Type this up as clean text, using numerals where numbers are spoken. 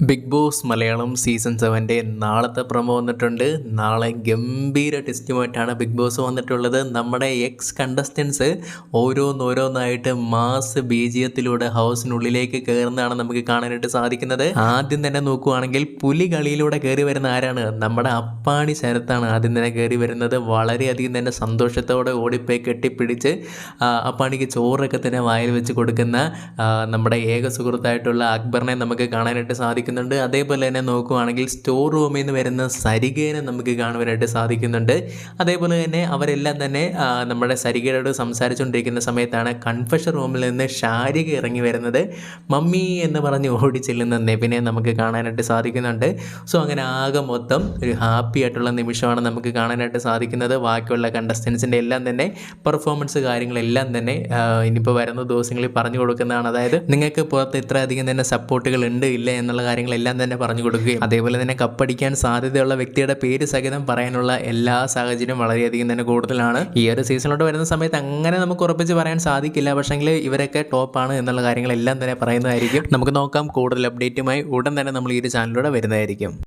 Big boss Malayalam season 7 നാളത്തെ promo വന്നിട്ടുണ്ട്. നാളെ ഗംഭീര ടെസ്റ്റുമായിട്ടാണ് ബിഗ് ബോസ് വന്നിട്ടുള്ളത്. നമ്മുടെ എക്സ് കണ്ടസ്റ്റൻസ് ഓരോന്നോരോന്നായിട്ട് മാസ് ബീജിയത്തിലൂടെ ഹൗസിനുള്ളിലേക്ക് കയറുന്നതാണ് നമുക്ക് കാണാനായിട്ട് സാധിക്കുന്നത്. ആദ്യം തന്നെ നോക്കുവാണെങ്കിൽ പുലി കളിയിലൂടെ കയറി വരുന്ന ആരാണ്? നമ്മുടെ അപ്പാണി ശരത്താണ് ആദ്യം തന്നെ കയറി വരുന്നത്. വളരെയധികം തന്നെ സന്തോഷത്തോടെ ഓടിപ്പോയി കെട്ടിപ്പിടിച്ച് അപ്പാണിക്ക് ചോറൊക്കെ തന്നെ വായിൽ വെച്ച് കൊടുക്കുന്ന നമ്മുടെ ഏക സുഹൃത്തായിട്ടുള്ള അക്ബറിനെ നമുക്ക് കാണാനായിട്ട് സാധിക്കും. അതേപോലെ തന്നെ നോക്കുകയാണെങ്കിൽ സ്റ്റോർ റൂമിൽ നിന്ന് വരുന്ന സരികേനെ നമുക്ക് കാണുവാനായിട്ട് സാധിക്കുന്നുണ്ട്. അതേപോലെ തന്നെ അവരെല്ലാം തന്നെ നമ്മുടെ സരികയോട് സംസാരിച്ചുകൊണ്ടിരിക്കുന്ന സമയത്താണ് കൺഫഷൻ റൂമിൽ നിന്ന് ഷാരിക ഇറങ്ങി വരുന്നത്. മമ്മി എന്ന് പറഞ്ഞ് ഓടി ചെല്ലുന്ന നെവിനെ നമുക്ക് കാണാനായിട്ട് സാധിക്കുന്നുണ്ട്. സോ അങ്ങനെ ആകെ മൊത്തം ഒരു ഹാപ്പി ആയിട്ടുള്ള നിമിഷമാണ് നമുക്ക് കാണാനായിട്ട് സാധിക്കുന്നത്. ബാക്കിയുള്ള കണ്ടസ്റ്റൻസിൻ്റെ എല്ലാം തന്നെ പെർഫോമൻസ് കാര്യങ്ങളെല്ലാം തന്നെ ഇനിയിപ്പോൾ വരുന്ന ദിവസങ്ങളിൽ പറഞ്ഞു കൊടുക്കുന്നതാണ്. അതായത് നിങ്ങൾക്ക് പുറത്ത് ഇത്രയധികം തന്നെ സപ്പോർട്ടുകൾ ഉണ്ട് ഇല്ല എന്നുള്ള കാര്യങ്ങളെല്ലാം തന്നെ പറഞ്ഞു കൊടുക്കുകയും അതേപോലെ തന്നെ കപ്പടിക്കാൻ സാധ്യതയുള്ള വ്യക്തിയുടെ പേര് സഹിതം പറയാനുള്ള എല്ലാ സാഹചര്യവും വളരെയധികം തന്നെ കൂടുതലാണ്. ഈ ഒരു സീസണിലോട്ട് വരുന്ന സമയത്ത് അങ്ങനെ നമുക്ക് ഉറപ്പിച്ച് പറയാൻ സാധിക്കില്ല. പക്ഷേങ്കിൽ ഇവരൊക്കെ ടോപ്പാണ് എന്നുള്ള കാര്യങ്ങളെല്ലാം തന്നെ പറയുന്നതായിരിക്കും. നമുക്ക് നോക്കാം. കൂടുതൽ അപ്ഡേറ്റുമായി ഉടൻ തന്നെ നമ്മൾ ഈ ഒരു ചാനലിലൂടെ വരുന്നതായിരിക്കും.